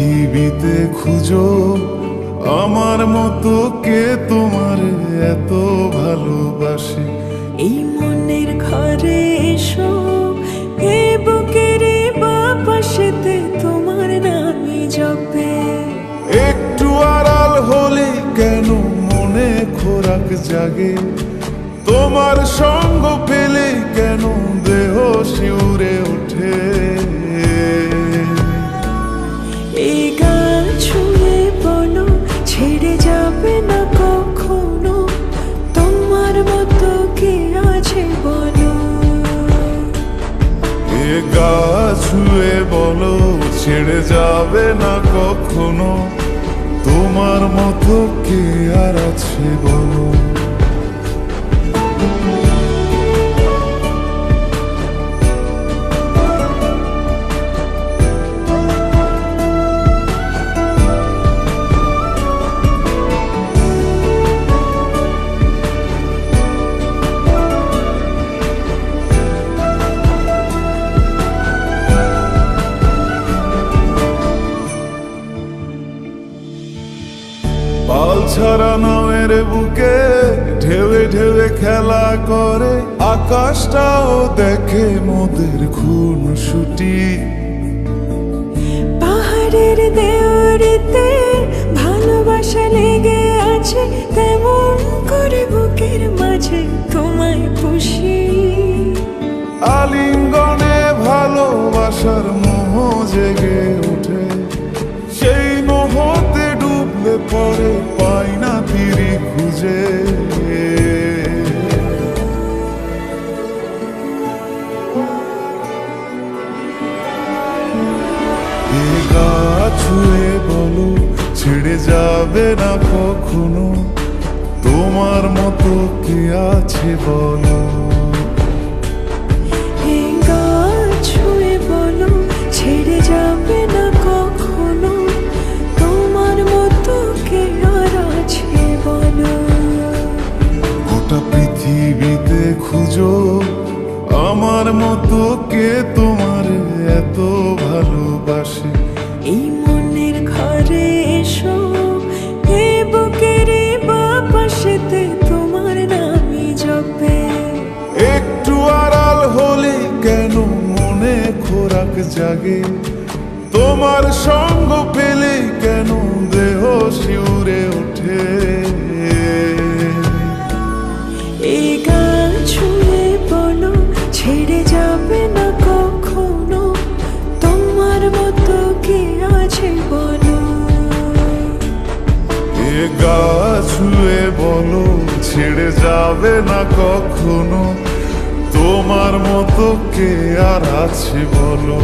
পৃথিবীতে খুঁজো আমার মতো কে তোমার এত ভালোবাসে। এই মনের ঘরে এসো, এই বুকের বাপাশেতে তোমার নামই জপে। একটু আড়াল হলে কেন মনে খোরাক জাগে, তোমার সঙ্গ পেলে কেন দেহ শিউরে ওঠে। এই গান ছুঁয়ে বলো ছেড়ে যাবে না কখনো, তোমার মতো কে আছে বলো। এ গা ছুঁয়ে বলো ছেড়ে যাবে না কখনো, তোমার মতো কে আর আছে বলো। পাল ছাড়া নামের বুকে ঢেউে ঢেউে খেলা করে, আকাশটাও দেখে মোদের খুনসুটি। পাহাড়ের দেওয়ারিতে ভালোবাসা লেগে আছে, তেমন করে বুকের মাঝে তোমায় পুষি। আলিঙ্গনে ভালোবাসার মোহ জেগে ওঠে, সেই মোহতে ডুবলে পরে পাই না তীরে খুঁজে। এ গা ছুঁয়ে বলো ছেড়ে যাবে না কখনো, তোমার মতো কে আছে বলো। এই গান ছুঁয়ে বলো ছেড়ে যাবে না কখনো, তোমার মতো কে আর আছে বলো। গোটা পৃথিবীতে খুঁজো আমার মতো কে তোমার এত ভালোবাসে। এই মনের ঘরে এসো, এই বুকের বাপাশেতে তোমার নামই জপে। একটু আড়াল হলে কেন মনে খোরাক জাগে, তোমার সঙ্গ পেলে কেন দেহ শিউরে ওঠে। এই গান ছুঁয়ে বলো ছেড়ে যাবে না কখনো, তোমার মতো কে আছে বলো। এ গা ছুঁয়ে বলো ছেড়ে যাবে না কখনো, তোমার মতো কে আর আছে বলো।